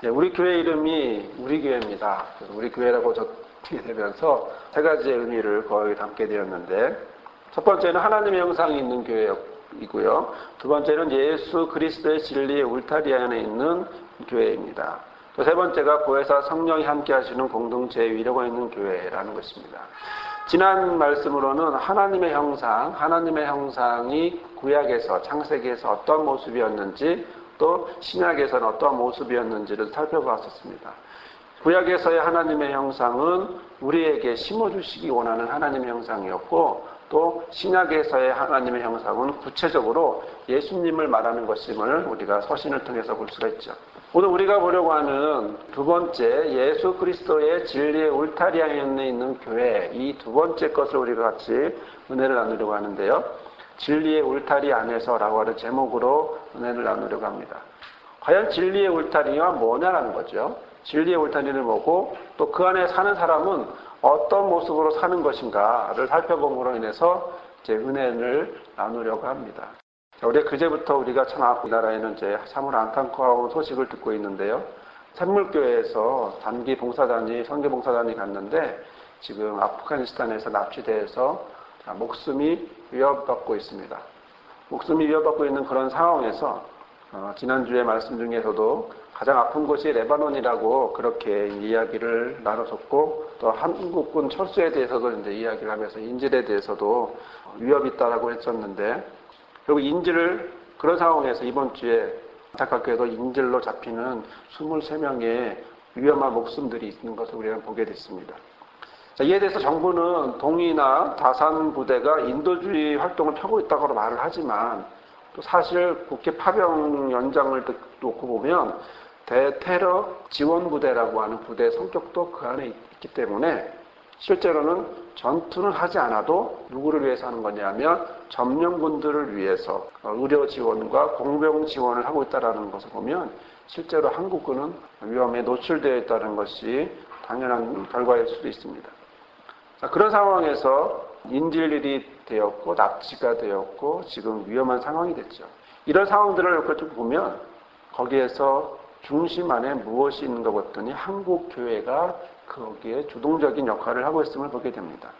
우리 교회 이름이 우리 교회입니다. 우리 교회라고 적게 되면서 세 가지의 의미를 거의 담게 되었는데, 첫 번째는 하나님의 형상이 있는 교회이고요. 두 번째는 예수 그리스도의 진리의 울타리 안에 있는 교회입니다. 또 세 번째가 보혜사 성령이 함께 하시는 공동체의 위로가 있는 교회라는 것입니다. 지난 말씀으로는 하나님의 형상이 구약에서, 창세기에서 어떤 모습이었는지, 또 신약에서는 어떤 모습이었는지를 살펴보았었습니다. 구약에서의 하나님의 형상은 우리에게 심어주시기 원하는 하나님의 형상이었고, 또 신약에서의 하나님의 형상은 구체적으로 예수님을 말하는 것임을 우리가 서신을 통해서 볼 수가 있죠. 오늘 우리가 보려고 하는 두 번째, 예수 그리스도의 진리의 울타리 안에 있는 교회, 이 두 번째 것을 우리가 같이 은혜를 나누려고 하는데요. 진리의 울타리 안에서라고 하는 제목으로 은혜를 나누려고 합니다. 과연 진리의 울타리가 뭐냐라는 거죠. 진리의 울타리는 뭐고, 또 그 안에 사는 사람은 어떤 모습으로 사는 것인가를 살펴봄으로 인해서 이제 은혜를 나누려고 합니다. 우리 그제부터 우리가 참 우리나라에는 이제 참으로 안타까운 소식을 듣고 있는데요. 샘물교회에서 단기 봉사단이, 선교 봉사단이 갔는데 지금 아프가니스탄에서 납치돼서 목숨이 위협받고 있습니다. 목숨이 위협받고 있는 그런 상황에서 지난주에 말씀 중에서도 가장 아픈 곳이 레바논이라고 그렇게 이야기를 나눴었고, 또 한국군 철수에 대해서도 이제 이야기를 하면서 인질에 대해서도 위협이 있다라고 했었는데, 그리고 인질을 그런 상황에서 이번 주에 안타깝게도 인질로 잡히는 23명의 위험한 목숨들이 있는 것을 우리가 보게 됐습니다. 자, 이에 대해서 정부는 동이나 다산 부대가 인도주의 활동을 펴고 있다고 말을 하지만, 또 사실 국회 파병 연장을 놓고 보면 대테러 지원부대라고 하는 부대의 성격도 그 안에 있기 때문에 실제로는 전투는 하지 않아도 누구를 위해서 하는 거냐면 점령군들을 위해서 의료 지원과 공병 지원을 하고 있다는 것을 보면 실제로 한국군은 위험에 노출되어 있다는 것이 당연한 결과일 수도 있습니다. 자, 그런 상황에서 인질일이 되었고 납치가 되었고 지금 위험한 상황이 됐죠. 이런 상황들을 이렇게 좀 보면 거기에서 중심 안에 무엇이 있는 것 같더니 한국 교회가 거기에 주동적인 역할을 하고 있음을 보게 됩니다.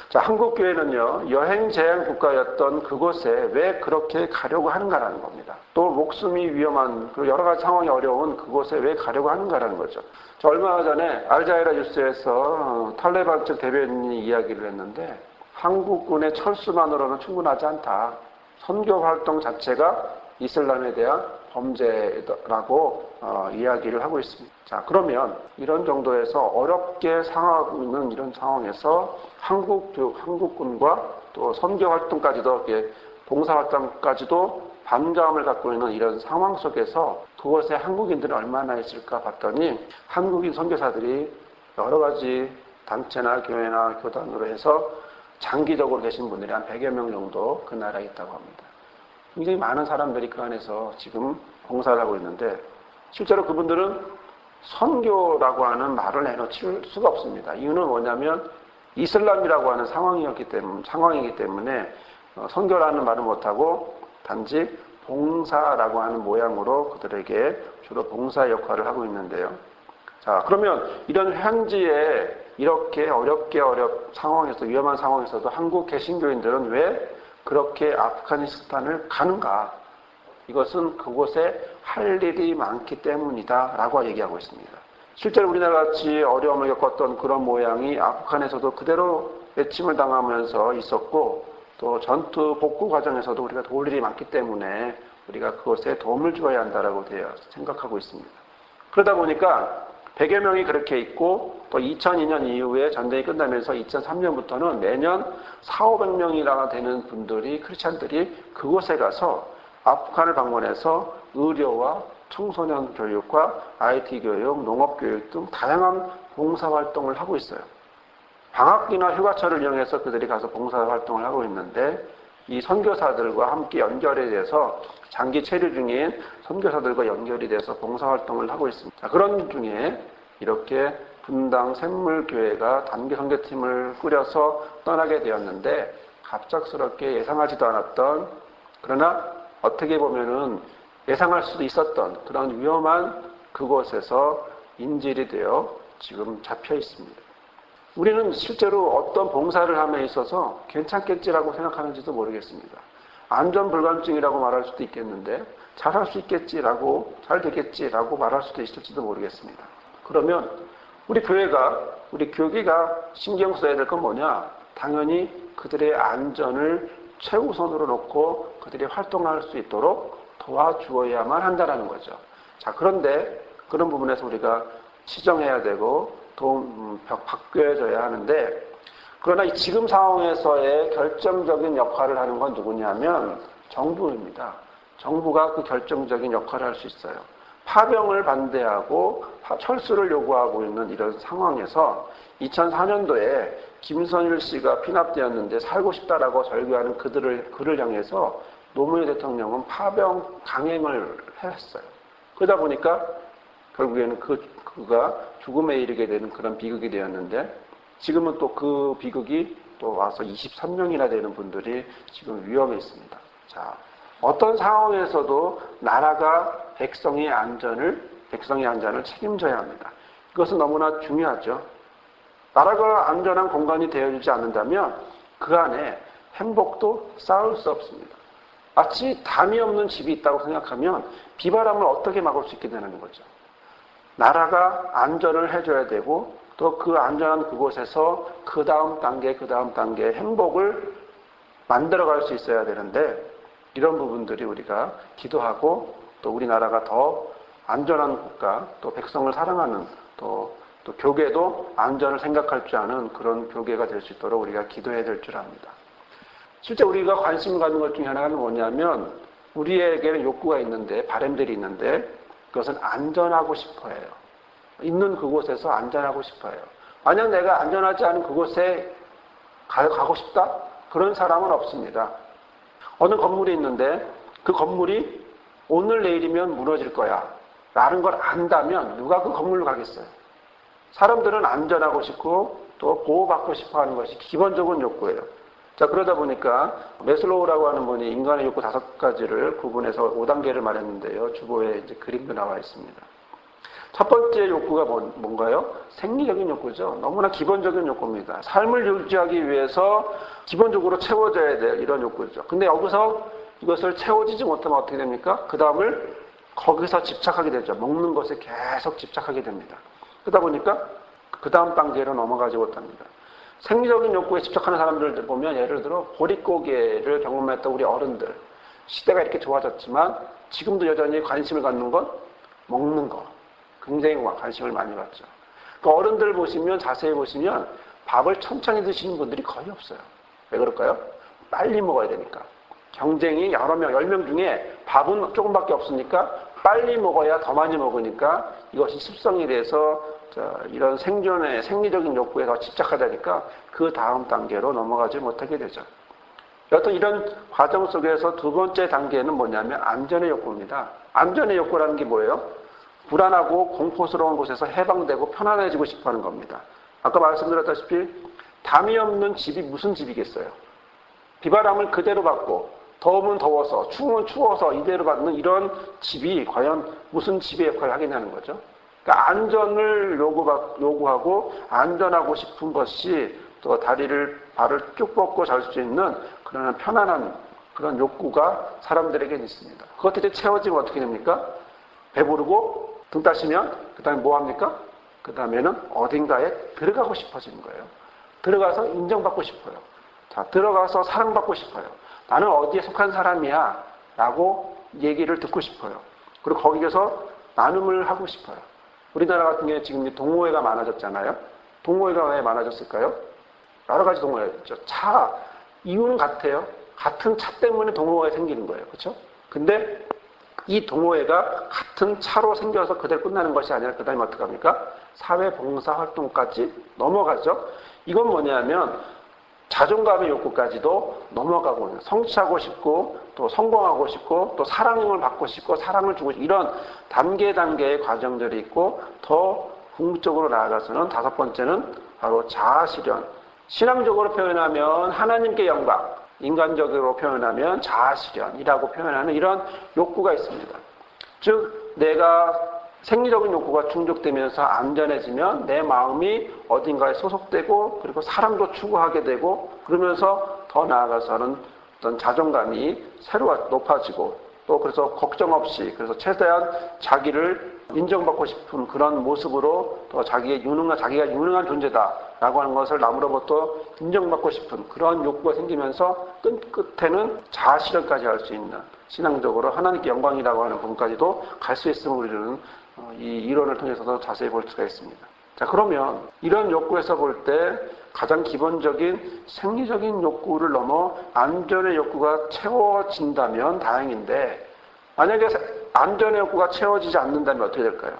자, 한국 교회는요, 여행 제한 국가였던 그곳에 왜 그렇게 가려고 하는가라는 겁니다. 또 목숨이 위험한, 그리고 여러 가지 상황이 어려운 그곳에 왜 가려고 하는가라는 거죠. 저 얼마 전에 알자이라 뉴스에서 탈레반 측 대변인이 이야기를 했는데, 한국군의 철수만으로는 충분하지 않다. 선교 활동 자체가 이슬람에 대한 범죄라고 이야기를 하고 있습니다. 자, 그러면 이런 정도에서 어렵게 상하고 있는 이런 상황에서 한국군과 또 선교 활동까지도, 봉사 활동까지도 반감을 갖고 있는 이런 상황 속에서 그곳에 한국인들이 얼마나 있을까 봤더니 한국인 선교사들이 여러 가지 단체나 교회나 교단으로 해서 장기적으로 계신 분들이 한 100여 명 정도 그 나라에 있다고 합니다. 굉장히 많은 사람들이 그 안에서 지금 봉사를 하고 있는데, 실제로 그분들은 선교라고 하는 말을 내놓을 수가 없습니다. 이유는 뭐냐면 이슬람이라고 하는 상황이기 때문에 선교라는 말을 못하고 단지 봉사라고 하는 모양으로 그들에게 주로 봉사 역할을 하고 있는데요. 자, 그러면 이런 현지에 이렇게 상황에서, 위험한 상황에서도 한국 개신교인들은 왜 그렇게 아프가니스탄을 가는가? 이것은 그곳에 할 일이 많기 때문이다 라고 얘기하고 있습니다. 실제로 우리나라 같이 어려움을 겪었던 그런 모양이 아프간에서도 그대로 외침을 당하면서 있었고, 또 전투 복구 과정에서도 우리가 도울 일이 많기 때문에 우리가 그것에 도움을 주어야 한다라고 생각하고 있습니다. 그러다 보니까 100여 명이 그렇게 있고, 또 2002년 이후에 전쟁이 끝나면서 2003년부터는 매년 400~500명이나 되는 분들이, 크리스찬들이 그곳에 가서 아프간을 방문해서 의료와 청소년 교육과 IT 교육, 농업 교육 등 다양한 봉사 활동을 하고 있어요. 방학기나 휴가철을 이용해서 그들이 가서 봉사 활동을 하고 있는데, 이 선교사들과 함께 연결이 돼서 장기 체류 중인 선교사들과 연결이 돼서 봉사활동을 하고 있습니다. 그런 중에 이렇게 분당 샘물교회가 단기 선교팀을 꾸려서 떠나게 되었는데, 갑작스럽게 예상하지도 않았던, 그러나 어떻게 보면은 예상할 수도 있었던 그런 위험한 그곳에서 인질이 되어 지금 잡혀 있습니다. 우리는 실제로 어떤 봉사를 함에 있어서 괜찮겠지라고 생각하는지도 모르겠습니다. 안전불감증이라고 말할 수도 있겠는데 잘할 수 있겠지라고, 잘 되겠지라고 말할 수도 있을지도 모르겠습니다. 그러면 우리 교회가 신경 써야 될 건 뭐냐? 당연히 그들의 안전을 최우선으로 놓고 그들이 활동할 수 있도록 도와주어야만 한다는 거죠. 자, 그런데 그런 부분에서 우리가 시정해야 되고 바뀌어져야 하는데, 그러나 지금 상황에서의 결정적인 역할을 하는 건 누구냐면 정부입니다. 정부가 그 결정적인 역할을 할 수 있어요. 파병을 반대하고 철수를 요구하고 있는 이런 상황에서 2004년도에 김선일 씨가 피납되었는데 살고 싶다라고 절규하는 그를 향해서 노무현 대통령은 파병 강행을 했어요. 그러다 보니까 결국에는 그가 죽음에 이르게 되는 그런 비극이 되었는데, 지금은 또 그 비극이 또 와서 23명이나 되는 분들이 지금 위험해 있습니다. 자, 어떤 상황에서도 나라가 백성의 안전을 책임져야 합니다. 이것은 너무나 중요하죠. 나라가 안전한 공간이 되어주지 않는다면 그 안에 행복도 쌓을 수 없습니다. 마치 담이 없는 집이 있다고 생각하면 비바람을 어떻게 막을 수 있게 되는 거죠. 나라가 안전을 해줘야 되고, 또 그 안전한 그곳에서 그 다음 단계 행복을 만들어갈 수 있어야 되는데, 이런 부분들이 우리가 기도하고, 또 우리나라가 더 안전한 국가, 또 백성을 사랑하는, 또 교계도 안전을 생각할 줄 아는 그런 교계가 될 수 있도록 우리가 기도해야 될 줄 압니다. 실제 우리가 관심을 갖는 것 중에 하나는 뭐냐면, 우리에게는 욕구가 있는데, 바람들이 있는데, 그것은 안전하고 싶어해요. 있는 그곳에서 안전하고 싶어요. 만약 내가 안전하지 않은 그곳에 가고 싶다? 그런 사람은 없습니다. 어느 건물이 있는데 그 건물이 오늘 내일이면 무너질 거야 라는 걸 안다면 누가 그 건물로 가겠어요? 사람들은 안전하고 싶고 또 보호받고 싶어 하는 것이 기본적인 욕구예요. 자, 그러다 보니까 메슬로우라고 하는 분이 인간의 욕구 5가지를 구분해서 5단계를 말했는데요. 주보에 이제 그림도 나와 있습니다. 첫 번째 욕구가 뭔가요? 생리적인 욕구죠. 너무나 기본적인 욕구입니다. 삶을 유지하기 위해서 기본적으로 채워져야 될 이런 욕구죠. 근데 여기서 이것을 채워지지 못하면 어떻게 됩니까? 그 다음을 거기서 집착하게 되죠. 먹는 것에 계속 집착하게 됩니다. 그러다 보니까 그 다음 단계로 넘어가지 못합니다. 생리적인 욕구에 집착하는 사람들 보면, 예를 들어 보릿고개를 경험했던 우리 어른들, 시대가 이렇게 좋아졌지만 지금도 여전히 관심을 갖는 건 먹는 거, 굉장히 관심을 많이 갖죠. 그 어른들 보시면, 자세히 보시면 밥을 천천히 드시는 분들이 거의 없어요. 왜 그럴까요? 빨리 먹어야 되니까. 경쟁이 여러 명, 10명 중에 밥은 조금밖에 없으니까 빨리 먹어야 더 많이 먹으니까 이것이 습성이 돼서 이런 생존의 생리적인 욕구에 더 집착하다니까 그 다음 단계로 넘어가지 못하게 되죠. 여튼 이런 과정 속에서 두 번째 단계는 뭐냐면 안전의 욕구입니다. 안전의 욕구라는 게 뭐예요? 불안하고 공포스러운 곳에서 해방되고 편안해지고 싶어 하는 겁니다. 아까 말씀드렸다시피 담이 없는 집이 무슨 집이겠어요? 비바람을 그대로 받고 더우면 더워서 추우면 추워서 이대로 받는 이런 집이 과연 무슨 집의 역할을 하겠냐는 거죠. 그러니까 안전을 요구하고 안전하고 싶은 것이 또 발을 쭉 뻗고 잘 수 있는 그런 편안한 그런 욕구가 사람들에게는 있습니다. 그것들이 채워지면 어떻게 됩니까? 배부르고 등 따시면 그 다음에 뭐 합니까? 그 다음에는 어딘가에 들어가고 싶어지는 거예요. 들어가서 인정받고 싶어요. 자, 들어가서 사랑받고 싶어요. 나는 어디에 속한 사람이야 라고 얘기를 듣고 싶어요. 그리고 거기에서 나눔을 하고 싶어요. 우리나라 같은 경우에 지금 동호회가 많아졌잖아요. 동호회가 왜 많아졌을까요? 여러 가지 동호회가 있죠. 이유는 같아요. 같은 차 때문에 동호회가 생기는 거예요. 그렇죠? 근데 이 동호회가 같은 차로 생겨서 그대로 끝나는 것이 아니라 그 다음에 어떻게 합니까? 사회봉사활동까지 넘어가죠. 이건 뭐냐면 자존감의 욕구까지도 넘어가고 있는, 성취하고 싶고 또 성공하고 싶고 또 사랑을 받고 싶고 사랑을 주고 싶고 이런 단계의 과정들이 있고, 더 궁극적으로 나아가서는 다섯 번째는 바로 자아실현. 신앙적으로 표현하면 하나님께 영광, 인간적으로 표현하면 자아실현이라고 표현하는 이런 욕구가 있습니다. 즉 내가 생리적인 욕구가 충족되면서 안전해지면 내 마음이 어딘가에 소속되고 그리고 사랑도 추구하게 되고 그러면서 더 나아가서는 어떤 자존감이 새로 높아지고 또 그래서 걱정 없이 그래서 최대한 자기를 인정받고 싶은 그런 모습으로 또 자기가 유능한 존재다라고 하는 것을 남으로부터 인정받고 싶은 그런 욕구가 생기면서 끝에는 자아실현까지 할 수 있는 신앙적으로 하나님께 영광이라고 하는 부분까지도 갈 수 있음을 우리는 이 이론을 통해서도 자세히 볼 수가 있습니다. 자, 그러면 이런 욕구에서 볼 때 가장 기본적인 생리적인 욕구를 넘어 안전의 욕구가 채워진다면 다행인데 만약에 안전의 욕구가 채워지지 않는다면 어떻게 될까요?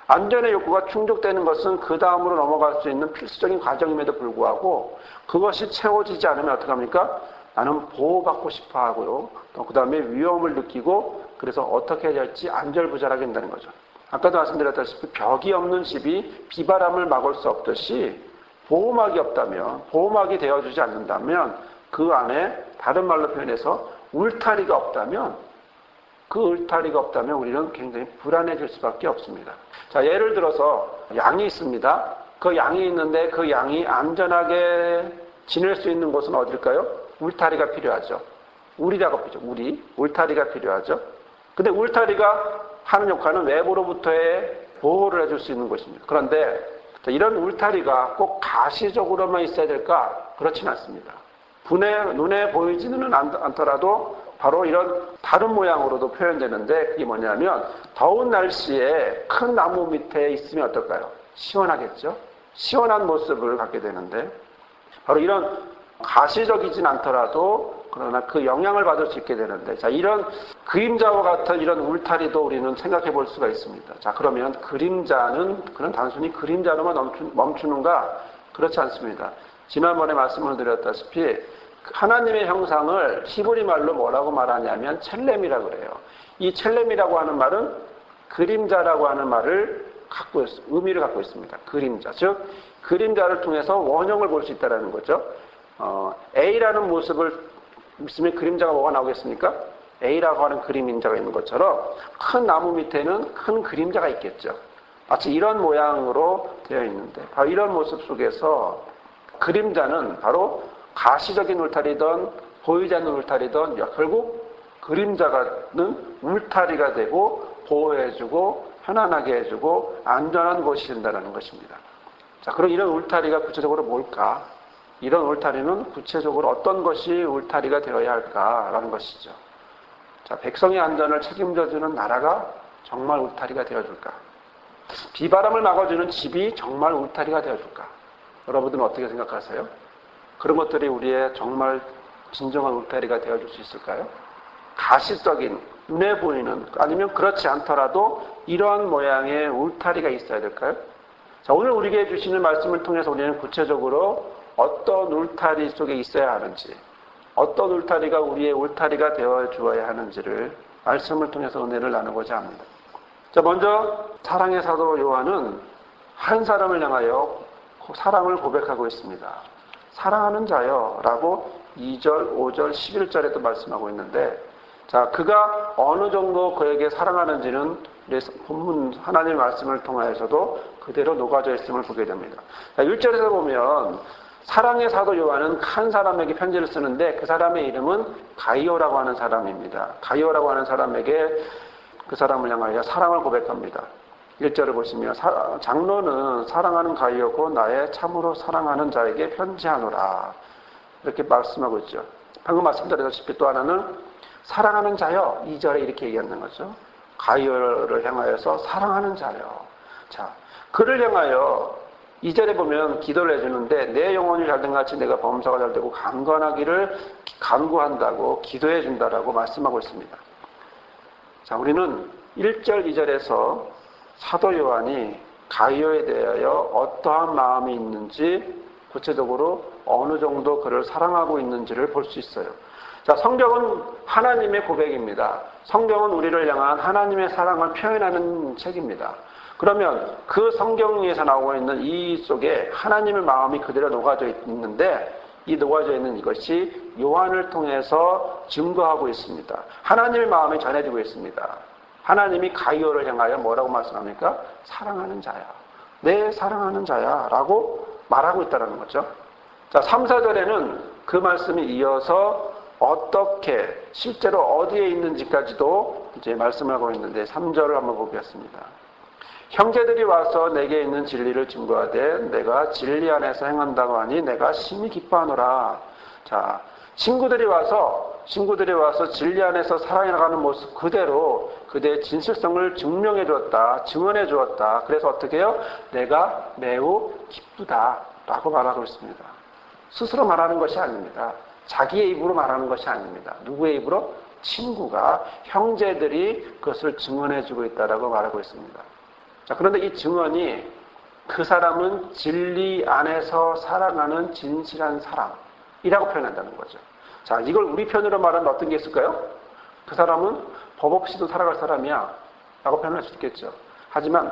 안전의 욕구가 충족되는 것은 그 다음으로 넘어갈 수 있는 필수적인 과정임에도 불구하고 그것이 채워지지 않으면 어떻게 합니까? 나는 보호받고 싶어 하고요. 또 그 다음에 위험을 느끼고 그래서 어떻게 해야 할지 안절부절하게 된다는 거죠. 아까도 말씀드렸다시피 벽이 없는 집이 비바람을 막을 수 없듯이 보호막이 없다면, 보호막이 되어주지 않는다면 그 안에 다른 말로 표현해서 울타리가 없다면 그 울타리가 없다면 우리는 굉장히 불안해질 수밖에 없습니다. 자, 예를 들어서 양이 있습니다. 그 양이 있는데 그 양이 안전하게 지낼 수 있는 곳은 어딜까요? 울타리가 필요하죠. 우리라고 하죠. 울타리가 필요하죠. 근데 울타리가 하는 역할은 외부로부터의 보호를 해줄 수 있는 것입니다. 그런데 이런 울타리가 꼭 가시적으로만 있어야 될까? 그렇지는 않습니다. 눈에 보이지는 않더라도 바로 이런 다른 모양으로도 표현되는데 그게 뭐냐면 더운 날씨에 큰 나무 밑에 있으면 어떨까요? 시원하겠죠? 시원한 모습을 갖게 되는데 바로 이런 가시적이진 않더라도 그러나 그 영향을 받을 수 있게 되는데 자, 이런 그림자와 같은 이런 울타리도 우리는 생각해 볼 수가 있습니다. 자, 그러면 그림자는 그런 단순히 그림자로만 멈추는가? 그렇지 않습니다. 지난번에 말씀을 드렸다시피 하나님의 형상을 히브리 말로 뭐라고 말하냐면 첼렘이라고 그래요. 이 첼렘이라고 하는 말은 그림자라고 하는 말을 의미를 갖고 있습니다. 그림자. 즉, 그림자를 통해서 원형을 볼 수 있다는 거죠. A라는 모습을 있으면 그림자가 뭐가 나오겠습니까? A라고 하는 그림자가 있는 것처럼 큰 나무 밑에는 큰 그림자가 있겠죠. 마치 이런 모양으로 되어 있는데 바로 이런 모습 속에서 그림자는 바로 가시적인 울타리든 보이지 않는 울타리든 결국 그림자는 울타리가 되고 보호해주고 편안하게 해주고 안전한 곳이 된다는 것입니다. 자, 그럼 이런 울타리가 구체적으로 뭘까? 이런 울타리는 구체적으로 어떤 것이 울타리가 되어야 할까라는 것이죠. 자, 백성의 안전을 책임져주는 나라가 정말 울타리가 되어줄까? 비바람을 막아주는 집이 정말 울타리가 되어줄까? 여러분들은 어떻게 생각하세요? 그런 것들이 우리의 정말 진정한 울타리가 되어줄 수 있을까요? 가시적인, 눈에 보이는, 아니면 그렇지 않더라도 이러한 모양의 울타리가 있어야 될까요? 자, 오늘 우리에게 주시는 말씀을 통해서 우리는 구체적으로 어떤 울타리 속에 있어야 하는지, 어떤 울타리가 우리의 울타리가 되어 주어야 하는지를 말씀을 통해서 은혜를 나누고자 합니다. 자, 먼저 사랑의 사도 요한은 한 사람을 향하여 사랑을 고백하고 있습니다. 사랑하는 자여 라고 2절, 5절, 11절에도 말씀하고 있는데 자, 그가 어느 정도 그에게 사랑하는지는 본문 하나님의 말씀을 통하여서도 그대로 녹아져 있음을 보게 됩니다. 자, 1절에서 보면 사랑의 사도 요한은 한 사람에게 편지를 쓰는데 그 사람의 이름은 가이오라고 하는 사람입니다. 가이오라고 하는 사람에게 그 사람을 향하여 사랑을 고백합니다. 1절을 보시면 장로는 사랑하는 가이오고 나의 참으로 사랑하는 자에게 편지하노라 이렇게 말씀하고 있죠. 방금 말씀드렸다시피 또 하나는 사랑하는 자여 2절에 이렇게 얘기하는 거죠. 가이오를 향하여서 사랑하는 자여. 자, 그를 향하여 2절에 보면 기도를 해주는데 내 영혼이 잘된 같이 내가 범사가 잘되고 강건하기를 간구한다고 기도해 준다라고 말씀하고 있습니다. 자, 우리는 1절, 2절에서 사도 요한이 가이오에 대하여 어떠한 마음이 있는지 구체적으로 어느 정도 그를 사랑하고 있는지를 볼 수 있어요. 자, 성경은 하나님의 고백입니다. 성경은 우리를 향한 하나님의 사랑을 표현하는 책입니다. 그러면 그 성경에서 나오고 있는 이 속에 하나님의 마음이 그대로 녹아져 있는데 이 녹아져 있는 이것이 요한을 통해서 증거하고 있습니다. 하나님의 마음이 전해지고 있습니다. 하나님이 가이오를 향하여 뭐라고 말씀합니까? 사랑하는 자야. 내 사랑하는 자야. 라고 말하고 있다는 거죠. 자, 3, 4절에는 그 말씀이 이어서 어떻게, 실제로 어디에 있는지까지도 이제 말씀을 하고 있는데 3절을 한번 보겠습니다. 형제들이 와서 내게 있는 진리를 증거하되 내가 진리 안에서 행한다고 하니 내가 심히 기뻐하노라. 자, 친구들이 와서 진리 안에서 살아가는 모습 그대로 그대의 진실성을 증명해 주었다. 증언해 주었다. 그래서 어떻게 해요? 내가 매우 기쁘다. 라고 말하고 있습니다. 스스로 말하는 것이 아닙니다. 자기의 입으로 말하는 것이 아닙니다. 누구의 입으로? 친구가, 형제들이 그것을 증언해 주고 있다라고 말하고 있습니다. 자, 그런데 이 증언이 그 사람은 진리 안에서 살아가는 진실한 사람이라고 표현한다는 거죠. 자, 이걸 우리 편으로 말하면 어떤 게 있을까요? 그 사람은 법 없이도 살아갈 사람이야 라고 표현할 수 있겠죠. 하지만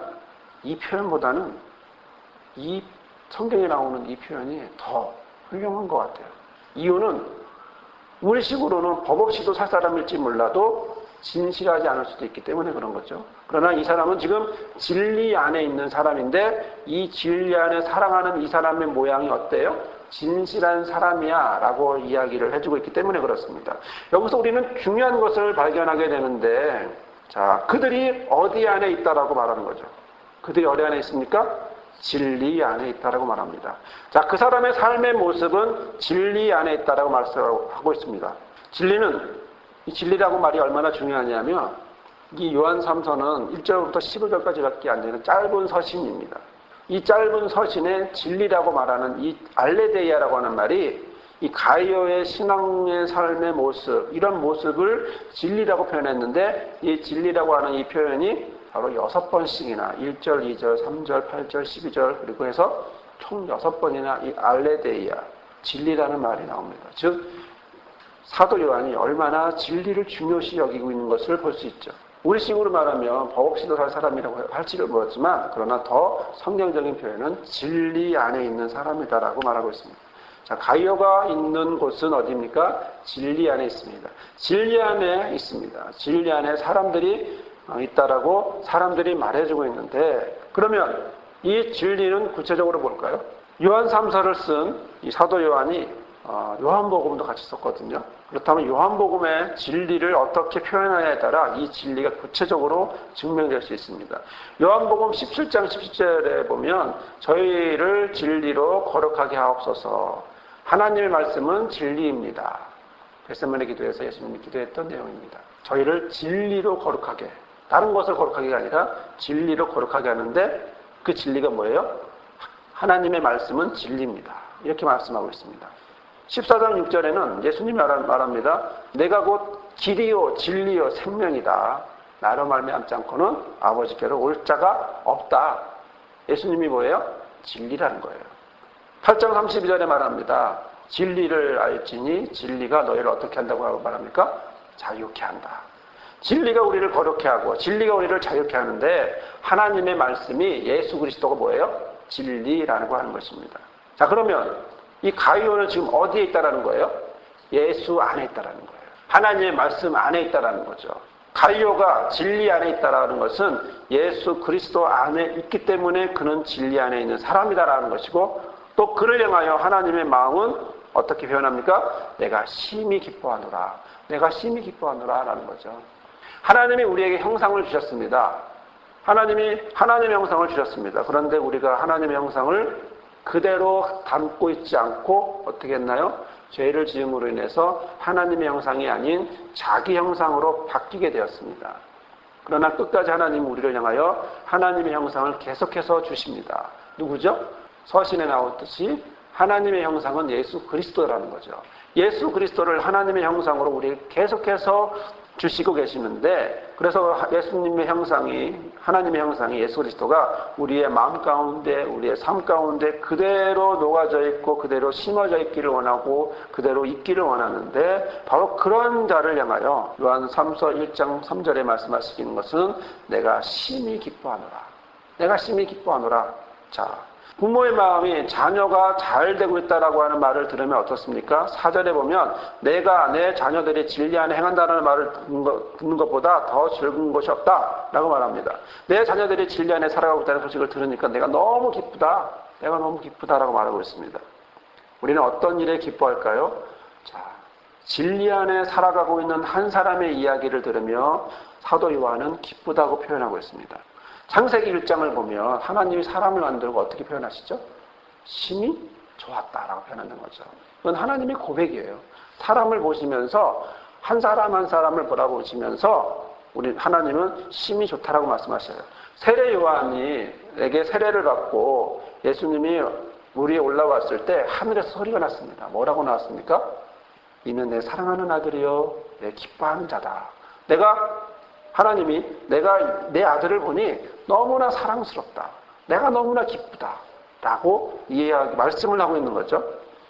이 표현보다는 이 성경에 나오는 이 표현이 더 훌륭한 것 같아요. 이유는 우리식으로는 법 없이도 살 사람일지 몰라도 진실하지 않을 수도 있기 때문에 그런 거죠. 그러나 이 사람은 지금 진리 안에 있는 사람인데 이 진리 안에 살아가는 이 사람의 모양이 어때요? 진실한 사람이야 라고 이야기를 해주고 있기 때문에 그렇습니다. 여기서 우리는 중요한 것을 발견하게 되는데, 자, 그들이 어디 안에 있다라고 말하는 거죠. 그들이 어디 안에 있습니까? 진리 안에 있다라고 말합니다. 자, 그 사람의 삶의 모습은 진리 안에 있다라고 말씀하고 있습니다. 이 진리라고 말이 얼마나 중요하냐면, 이 요한 3서는 1절부터 15절까지밖에 안 되는 짧은 서신입니다. 이 짧은 서신에 진리라고 말하는 이 알레데이아라고 하는 말이 이 가이오의 신앙의 삶의 모습, 이런 모습을 진리라고 표현했는데, 이 진리라고 하는 이 표현이 바로 6번씩이나 1절, 2절, 3절, 8절, 12절 그리고 해서 총 6번이나 이 알레데이아, 진리라는 말이 나옵니다. 즉 사도 요한이 얼마나 진리를 중요시 여기고 있는 것을 볼 수 있죠. 우리식으로 말하면 법 없이도 살 사람이라고 할지를 모르지만 그러나 더 성경적인 표현은 진리 안에 있는 사람이다라고 말하고 있습니다. 자, 가이오가 있는 곳은 어디입니까? 진리 안에 있습니다. 진리 안에 있습니다. 진리 안에 사람들이 있다라고 사람들이 말해주고 있는데, 그러면 이 진리는 구체적으로 뭘까요? 요한 3서를 쓴 이 사도 요한이 요한복음도 같이 썼거든요. 그렇다면 요한복음의 진리를 어떻게 표현하냐에 따라 이 진리가 구체적으로 증명될 수 있습니다. 요한복음 17장 17절에 보면 저희를 진리로 거룩하게 하옵소서. 하나님의 말씀은 진리입니다. 겟세마네 기도에서 예수님이 기도했던 내용입니다. 저희를 진리로 거룩하게, 다른 것을 거룩하게가 아니라 진리로 거룩하게 하는데 그 진리가 뭐예요? 하나님의 말씀은 진리입니다. 이렇게 말씀하고 있습니다. 14장 6절에는 예수님이 말합니다. 내가 곧 길이요 진리요 생명이다. 나로 말미암지 않고는 아버지께로 올 자가 없다. 예수님이 뭐예요? 진리라는 거예요. 8장 32절에 말합니다. 진리를 알지니 진리가 너희를 어떻게 한다고 말합니까? 자유케 한다. 진리가 우리를 거룩해 하고 진리가 우리를 자유케 하는데 하나님의 말씀이 예수 그리스도가 뭐예요? 진리라고 하는 것입니다. 자, 그러면 이 가이오는 지금 어디에 있다라는 거예요? 예수 안에 있다라는 거예요. 하나님의 말씀 안에 있다라는 거죠. 가이오가 진리 안에 있다라는 것은 예수 그리스도 안에 있기 때문에 그는 진리 안에 있는 사람이다라는 것이고, 또 그를 향하여 하나님의 마음은 어떻게 표현합니까? 내가 심히 기뻐하노라. 내가 심히 기뻐하노라 라는 거죠. 하나님이 우리에게 형상을 주셨습니다. 하나님이 하나님의 형상을 주셨습니다. 그런데 우리가 하나님의 형상을 그대로 담고 있지 않고 어떻게 했나요? 죄를 지음으로 인해서 하나님의 형상이 아닌 자기 형상으로 바뀌게 되었습니다. 그러나 끝까지 하나님은 우리를 향하여 하나님의 형상을 계속해서 주십니다. 누구죠? 서신에 나왔듯이 하나님의 형상은 예수 그리스도라는 거죠. 예수 그리스도를 하나님의 형상으로 우리 계속해서 주시고 계시는데, 그래서 예수님의 형상이, 하나님의 형상이 예수 그리스도가 우리의 마음 가운데, 우리의 삶 가운데 그대로 녹아져 있고 그대로 심어져 있기를 원하고 그대로 있기를 원하는데, 바로 그런 자를 향하여 요한 3서 1장 3절에 말씀하시는 것은 내가 심히 기뻐하노라. 내가 심히 기뻐하노라. 자, 부모의 마음이 자녀가 잘 되고 있다라고 하는 말을 들으면 어떻습니까? 4절에 보면 내가 내 자녀들이 진리 안에 행한다는 말을 듣는 것보다 더 즐거운 것이 없다라고 말합니다. 내 자녀들이 진리 안에 살아가고 있다는 소식을 들으니까 내가 너무 기쁘다. 내가 너무 기쁘다라고 말하고 있습니다. 우리는 어떤 일에 기뻐할까요? 자, 진리 안에 살아가고 있는 한 사람의 이야기를 들으며 사도 요한은 기쁘다고 표현하고 있습니다. 창세기 1장을 보면 하나님이 사람을 만들고 어떻게 표현하시죠? 심히 좋았다라고 표현하는 거죠. 그건 하나님의 고백이에요. 사람을 보시면서 한 사람 한 사람을 보시면서 우리 하나님은 심히 좋다라고 말씀하셔요. 세례 요한이에게 세례를 받고 예수님이 물 위에 올라왔을 때 하늘에서 소리가 났습니다. 뭐라고 나왔습니까? 이는 내 사랑하는 아들이요 내 기뻐하는 자다. 하나님이 내가 내 아들을 보니 너무나 사랑스럽다. 내가 너무나 기쁘다. 라고 말씀을 하고 있는 거죠.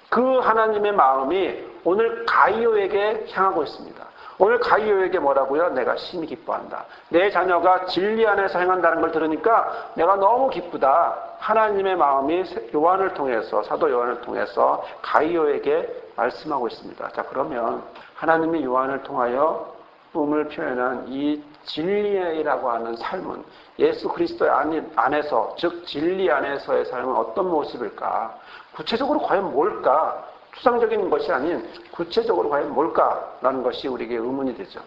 그 하나님의 마음이 오늘 가이오에게 향하고 있습니다. 오늘 가이오에게 뭐라고요? 내가 심히 기뻐한다. 내 자녀가 진리 안에서 행한다는 걸 들으니까 내가 너무 기쁘다. 하나님의 마음이 요한을 통해서, 사도 요한을 통해서 가이오에게 말씀하고 있습니다. 자, 그러면 하나님이 요한을 통하여 꿈을 표현한 이 진리라고 하는 삶은 예수 그리스도 안에서, 즉 진리 안에서의 삶은 어떤 모습일까? 구체적으로 과연 뭘까? 추상적인 것이 아닌 구체적으로 과연 뭘까라는 것이 우리에게 의문이 되죠.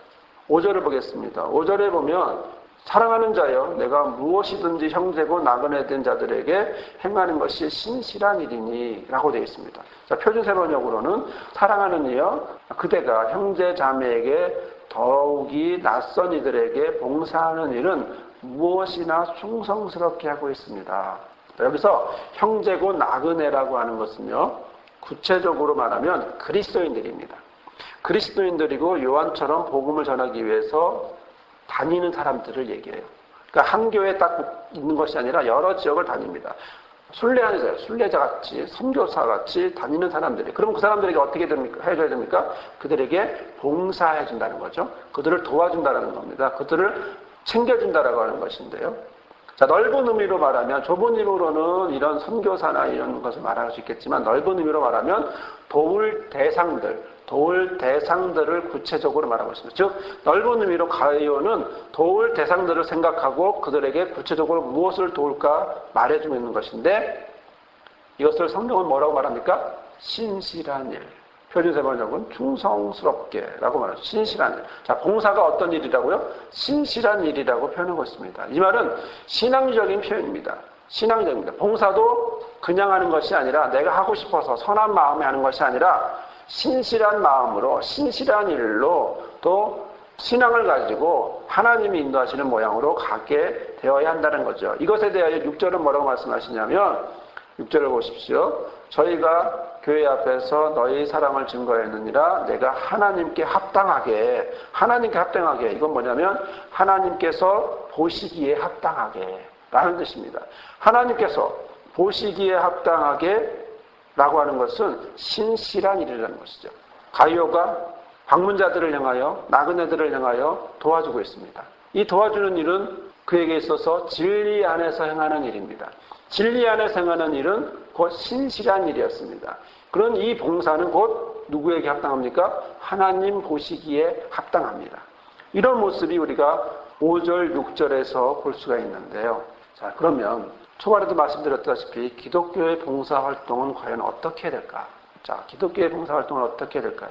5절을 보겠습니다. 5절에 보면 사랑하는 자여 내가 무엇이든지 형제고 나그네 된 자들에게 행하는 것이 신실한 일이니 라고 되어 있습니다. 자, 표준 세번역으로는 사랑하는 이여 그대가 형제 자매에게 더욱이 낯선 이들에게 봉사하는 일은 무엇이나 충성스럽게 하고 있습니다. 여기서 형제고 나그네라고 하는 것은요, 구체적으로 말하면 그리스도인들입니다. 그리스도인들이고 요한처럼 복음을 전하기 위해서 다니는 사람들을 얘기해요. 그러니까 한 교회에 딱 있는 것이 아니라 여러 지역을 다닙니다. 순례자같이, 선교사같이 다니는 사람들이. 그럼 그 사람들에게 어떻게 해줘야 됩니까? 그들에게 봉사해준다는 거죠. 그들을 도와준다는 겁니다. 그들을 챙겨준다라고 하는 것인데요. 자, 넓은 의미로 말하면, 좁은 의미로는 이런 선교사나 이런 것을 말할 수 있겠지만, 넓은 의미로 말하면 도울 대상들을 구체적으로 말하고 있습니다. 즉, 넓은 의미로 가이오는 도울 대상들을 생각하고 그들에게 구체적으로 무엇을 도울까 말해주고 있는 것인데, 이것을 성경은 뭐라고 말합니까? 신실한 일. 표준세번역은 충성스럽게라고 말하죠. 신실한 일. 자, 봉사가 어떤 일이라고요? 신실한 일이라고 표현하고 있습니다. 이 말은 신앙적인 표현입니다. 신앙적입니다. 봉사도 그냥 하는 것이 아니라 내가 하고 싶어서 선한 마음에 하는 것이 아니라 신실한 마음으로, 신실한 일로 또 신앙을 가지고 하나님이 인도하시는 모양으로 가게 되어야 한다는 거죠. 이것에 대하여 6절은 뭐라고 말씀하시냐면 6절을 보십시오. 저희가 교회 앞에서 너희 사랑을 증거했느니라 내가 하나님께 합당하게 이건 뭐냐면 하나님께서 보시기에 합당하게 라는 뜻입니다. 하나님께서 보시기에 합당하게 라고 하는 것은 신실한 일이라는 것이죠. 가이오가 방문자들을 향하여 나그네들을 향하여 도와주고 있습니다. 이 도와주는 일은 그에게 있어서 진리 안에서 행하는 일입니다. 진리 안에서 행하는 일은 곧 신실한 일이었습니다. 그런 이 봉사는 곧 누구에게 합당합니까? 하나님 보시기에 합당합니다. 이런 모습이 우리가 5절, 6절에서 볼 수가 있는데요. 자, 그러면 초반에도 말씀드렸다시피 기독교의 봉사활동은 과연 어떻게 해야 될까? 자, 기독교의 봉사활동은 어떻게 해야 될까요?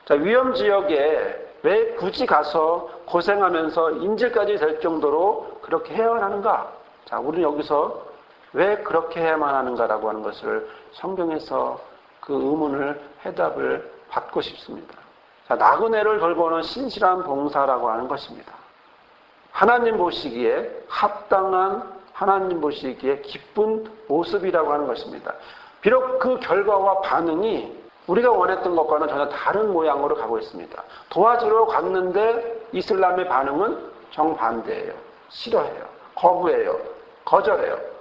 자, 위험지역에 왜 굳이 가서 고생하면서 인질까지 될 정도로 그렇게 해야만 하는가? 자, 우리는 여기서 왜 그렇게 해야만 하는가라고 하는 것을 성경에서 그 의문을 해답을 받고 싶습니다. 자, 나그네를 돌보는 신실한 봉사라고 하는 것입니다. 하나님 보시기에 합당한, 하나님 보시기에 기쁜 모습이라고 하는 것입니다. 비록 그 결과와 반응이 우리가 원했던 것과는 전혀 다른 모양으로 가고 있습니다. 도와주러 갔는데 이슬람의 반응은 정반대예요. 싫어해요. 거부해요. 거절해요.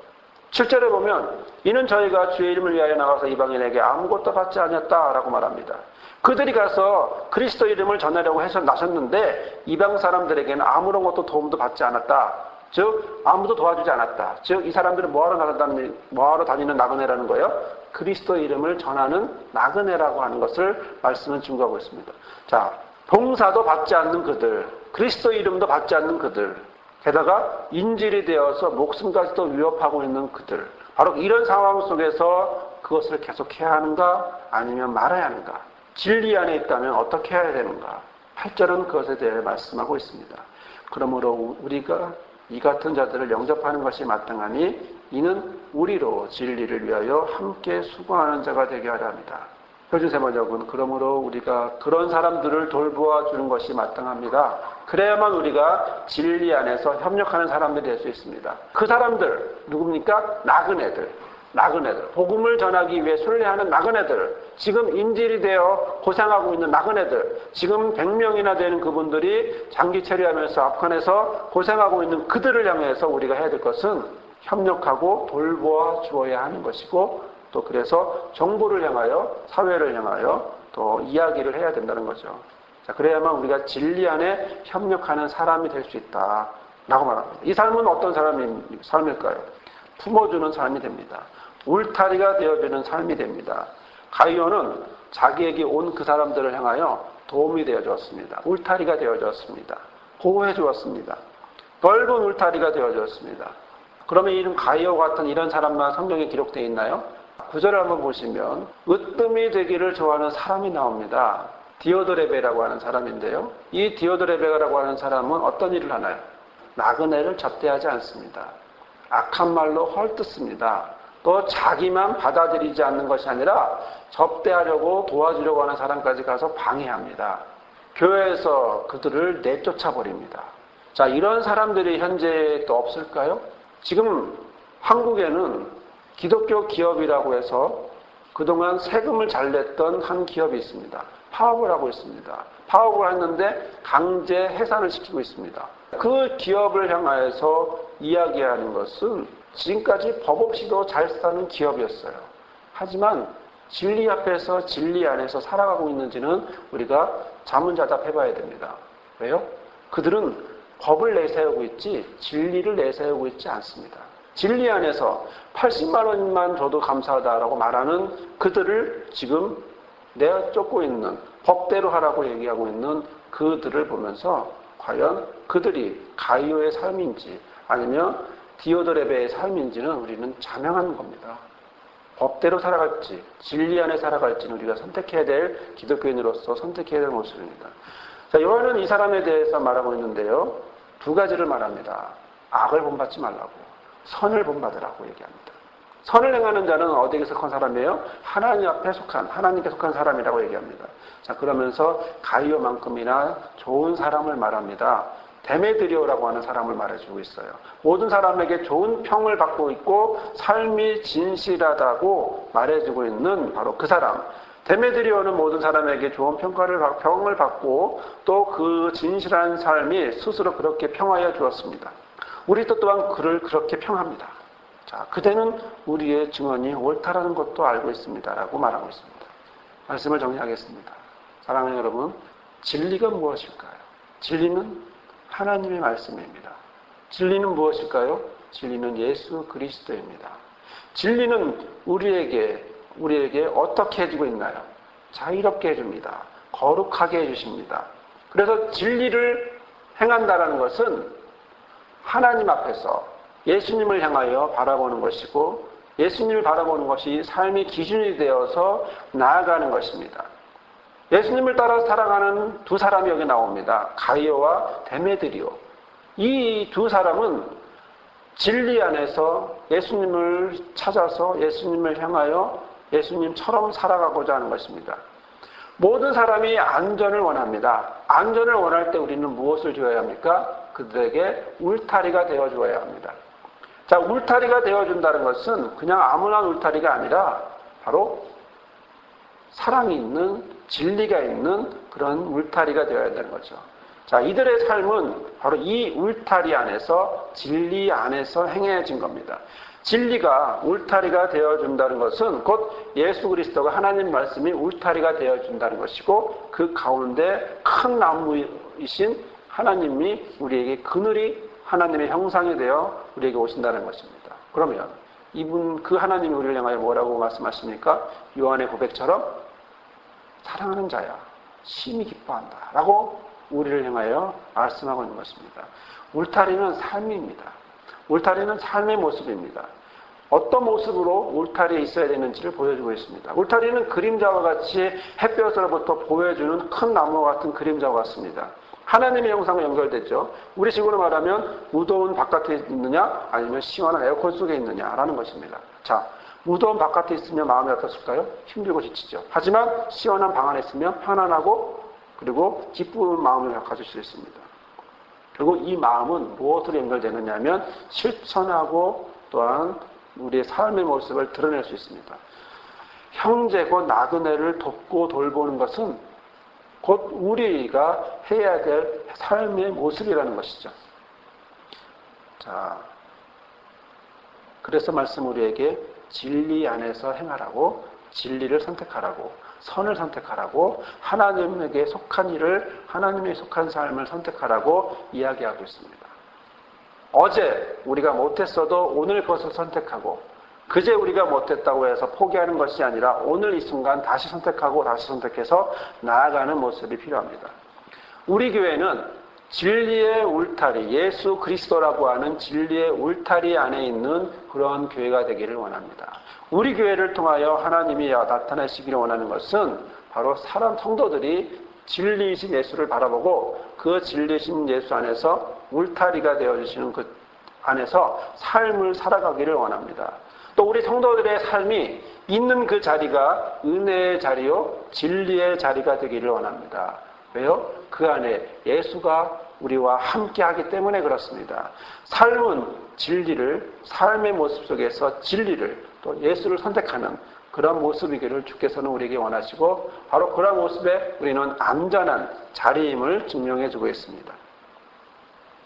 7절에 보면 이는 저희가 주의 이름을 위하여 나가서 이방인에게 아무것도 받지 않았다라고 말합니다. 그들이 가서 그리스도 이름을 전하려고 해서 나섰는데 이방 사람들에게는 아무런 것도 도움도 받지 않았다. 즉 아무도 도와주지 않았다. 즉 이 사람들은 뭐하러 다니는 나그네라는 거예요? 그리스도 이름을 전하는 나그네라고 하는 것을 말씀은 증거하고 있습니다. 자, 봉사도 받지 않는 그들, 그리스도 이름도 받지 않는 그들, 게다가 인질이 되어서 목숨까지도 위협하고 있는 그들, 바로 이런 상황 속에서 그것을 계속해야 하는가 아니면 말아야 하는가, 진리 안에 있다면 어떻게 해야 되는가, 8절은 그것에 대해 말씀하고 있습니다. 그러므로 우리가 이 같은 자들을 영접하는 것이 마땅하니 이는 우리로 진리를 위하여 함께 수고하는 자가 되게 하려 합니다. 표준세 번역은 그러므로 우리가 그런 사람들을 돌보아 주는 것이 마땅합니다. 그래야만 우리가 진리 안에서 협력하는 사람들이 될 수 있습니다. 그 사람들 누굽니까? 나그네들. 복음을 전하기 위해 순례하는 나그네들, 지금 인질이 되어 고생하고 있는 나그네들, 지금 100명이나 되는 그분들이 장기 체류하면서 아프간에서 고생하고 있는 그들을 향해서 우리가 해야 될 것은 협력하고 돌보아 주어야 하는 것이고, 또 그래서 정부를 향하여, 사회를 향하여 또 이야기를 해야 된다는 거죠. 자, 그래야만 우리가 진리 안에 협력하는 사람이 될 수 있다 라고 말합니다. 이 삶은 어떤 삶일까요? 품어주는 삶이 됩니다. 울타리가 되어주는 삶이 됩니다. 가이오는 자기에게 온 그 사람들을 향하여 도움이 되어 주었습니다. 울타리가 되어 주었습니다. 보호해 주었습니다. 넓은 울타리가 되어 주었습니다. 그러면 이런 가이오 같은 이런 사람만 성경에 기록되어 있나요? 구절을 한번 보시면 으뜸이 되기를 좋아하는 사람이 나옵니다. 디오드레베라고 하는 사람인데요. 이 디오드레베라고 하는 사람은 어떤 일을 하나요? 나그네를 접대하지 않습니다. 악한 말로 헐뜯습니다. 또 자기만 받아들이지 않는 것이 아니라 접대하려고 도와주려고 하는 사람까지 가서 방해합니다. 교회에서 그들을 내쫓아버립니다. 자, 이런 사람들이 현재 또 없을까요? 지금 한국에는 기독교 기업이라고 해서 그동안 세금을 잘 냈던 한 기업이 있습니다. 파업을 하고 있습니다. 파업을 했는데 강제 해산을 시키고 있습니다. 그 기업을 향하여서 이야기하는 것은 지금까지 법 없이도 잘 사는 기업이었어요. 하지만 진리 앞에서 진리 안에서 살아가고 있는지는 우리가 자문자답해봐야 됩니다. 왜요? 그들은 법을 내세우고 있지 진리를 내세우고 있지 않습니다. 진리 안에서 80만 원만 줘도 감사하다라고 말하는 그들을 지금 내가 쫓고 있는, 법대로 하라고 얘기하고 있는 그들을 보면서 과연 그들이 가이오의 삶인지 아니면 디오드레베의 삶인지는 우리는 자명하는 겁니다. 법대로 살아갈지 진리 안에 살아갈지는 우리가 선택해야 될, 기독교인으로서 선택해야 될 모습입니다. 자, 요한은 이 사람에 대해서 말하고 있는데요. 두 가지를 말합니다. 악을 본받지 말라고, 선을 본받으라고 얘기합니다. 선을 행하는 자는 어디에 속한 사람이에요? 하나님 앞에 속한, 하나님께 속한 사람이라고 얘기합니다. 자, 그러면서 가이오만큼이나 좋은 사람을 말합니다. 데메드리오라고 하는 사람을 말해주고 있어요. 모든 사람에게 좋은 평을 받고 있고 삶이 진실하다고 말해주고 있는 바로 그 사람. 데메드리오는 모든 사람에게 좋은 평을 받고 또 그 진실한 삶이 스스로 그렇게 평하여 주었습니다. 우리도 또한 그를 그렇게 평합니다. 자, 그대는 우리의 증언이 옳다라는 것도 알고 있습니다. 라고 말하고 있습니다. 말씀을 정리하겠습니다. 사랑하는 여러분, 진리가 무엇일까요? 진리는 하나님의 말씀입니다. 진리는 무엇일까요? 진리는 예수 그리스도입니다. 진리는 우리에게 어떻게 해주고 있나요? 자유롭게 해줍니다. 거룩하게 해주십니다. 그래서 진리를 행한다라는 것은 하나님 앞에서 예수님을 향하여 바라보는 것이고 예수님을 바라보는 것이 삶의 기준이 되어서 나아가는 것입니다. 예수님을 따라 살아가는 두 사람이 여기 나옵니다. 가이오와 데메드리오. 이 두 사람은 진리 안에서 예수님을 찾아서 예수님을 향하여 예수님처럼 살아가고자 하는 것입니다. 모든 사람이 안전을 원합니다. 안전을 원할 때 우리는 무엇을 줘야 합니까? 그들에게 울타리가 되어줘야 합니다. 자, 울타리가 되어준다는 것은 그냥 아무나 울타리가 아니라 바로 사랑이 있는, 진리가 있는 그런 울타리가 되어야 한다는 거죠. 자, 이들의 삶은 바로 이 울타리 안에서, 진리 안에서 행해진 겁니다. 진리가 울타리가 되어준다는 것은 곧 예수 그리스도가 하나님 말씀이 울타리가 되어준다는 것이고 그 가운데 큰 나무이신 하나님이 우리에게 그늘이 하나님의 형상이 되어 우리에게 오신다는 것입니다. 그러면 그 하나님이 우리를 향하여 뭐라고 말씀하십니까? 요한의 고백처럼 사랑하는 자야, 심히 기뻐한다 라고 우리를 향하여 말씀하고 있는 것입니다. 울타리는 삶입니다. 울타리는 삶의 모습입니다. 어떤 모습으로 울타리에 있어야 되는지를 보여주고 있습니다. 울타리는 그림자와 같이 햇볕으로부터 보여주는 큰 나무와 같은 그림자와 같습니다. 하나님의 형상과 연결되죠. 우리 식으로 말하면 무더운 바깥에 있느냐 아니면 시원한 에어컨 속에 있느냐라는 것입니다. 자, 무더운 바깥에 있으면 마음이 어떻을까요? 힘들고 지치죠. 하지만 시원한 방 안에 있으면 편안하고 그리고 기쁜 마음을 가질 수 있습니다. 그리고 이 마음은 무엇으로 연결되느냐 하면 실천하고 또한 우리의 삶의 모습을 드러낼 수 있습니다. 형제고 나그네를 돕고 돌보는 것은 곧 우리가 해야 될 삶의 모습이라는 것이죠. 자, 그래서 말씀 우리에게 진리 안에서 행하라고, 진리를 선택하라고, 선을 선택하라고, 하나님에게 속한 일을, 하나님에 속한 삶을 선택하라고 이야기하고 있습니다. 어제 우리가 못했어도 오늘 그것을 선택하고, 그제 우리가 못했다고 해서 포기하는 것이 아니라 오늘 이 순간 다시 선택하고 다시 선택해서 나아가는 모습이 필요합니다. 우리 교회는 진리의 울타리, 예수 그리스도라고 하는 진리의 울타리 안에 있는 그런 교회가 되기를 원합니다. 우리 교회를 통하여 하나님이 나타나시기를 원하는 것은 바로 성도들이 진리이신 예수를 바라보고 그 진리이신 예수 안에서 울타리가 되어주시는 그 안에서 삶을 살아가기를 원합니다. 또 우리 성도들의 삶이 있는 그 자리가 은혜의 자리요, 진리의 자리가 되기를 원합니다. 왜요? 그 안에 예수가 우리와 함께 하기 때문에 그렇습니다. 삶은 진리를, 삶의 모습 속에서 진리를, 또 예수를 선택하는 그런 모습이기를 주께서는 우리에게 원하시고 바로 그런 모습에 우리는 안전한 자리임을 증명해 주고 있습니다.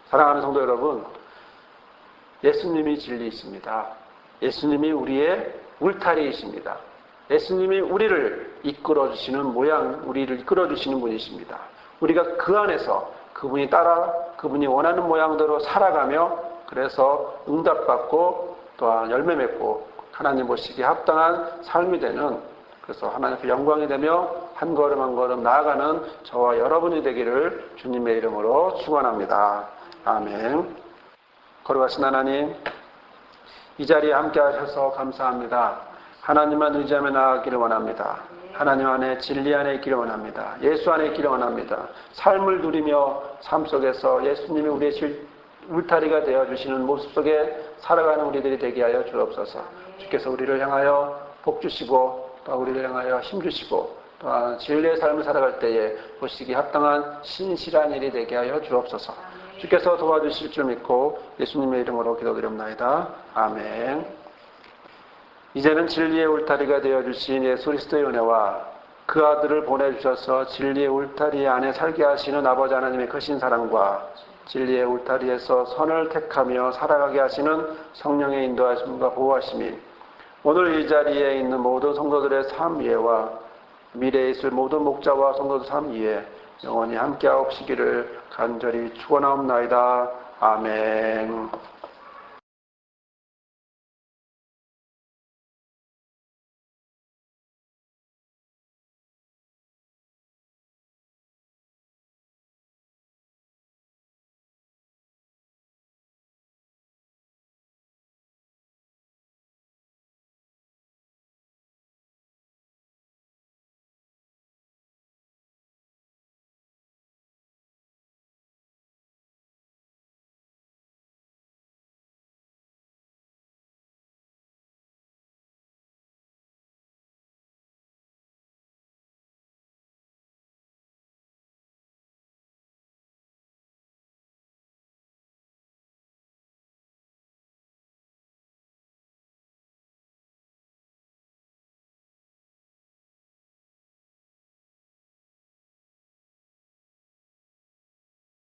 사랑하는 성도 여러분, 예수님이 진리이십니다. 예수님이 우리의 울타리이십니다. 예수님이 우리를 이끌어주시는 우리를 이끌어주시는 분이십니다. 우리가 그 안에서 그분이 그분이 원하는 모양대로 살아가며 그래서 응답받고 또한 열매 맺고 하나님 보시기에 합당한 삶이 되는, 그래서 하나님께 영광이 되며 한 걸음 한 걸음 나아가는 저와 여러분이 되기를 주님의 이름으로 축원합니다. 아멘. 거룩하신 하나님, 이 자리에 함께 하셔서 감사합니다. 하나님만 의지하며 나아가기를 원합니다. 하나님 안에 진리 안에 있기를 원합니다. 예수 안에 있기를 원합니다. 삶을 누리며 삶 속에서 예수님이 우리의 울타리가 되어주시는 모습 속에 살아가는 우리들이 되게 하여 주옵소서. 주께서 우리를 향하여 복 주시고 또 우리를 향하여 힘 주시고 또한 진리의 삶을 살아갈 때에 보시기 합당한 신실한 일이 되게 하여 주옵소서. 주께서 도와주실 줄 믿고 예수님의 이름으로 기도드립니다. 아멘. 이제는 진리의 울타리가 되어주신 예수 그리스도의 은혜와 그 아들을 보내주셔서 진리의 울타리 안에 살게 하시는 아버지 하나님의 크신 사랑과 진리의 울타리에서 선을 택하며 살아가게 하시는 성령의 인도하심과 보호하심이 오늘 이 자리에 있는 모든 성도들의 삶 위에와 미래에 있을 모든 목자와 성도들 삶 위에 영원히 함께하옵시기를 간절히 축원하옵나이다. 아멘.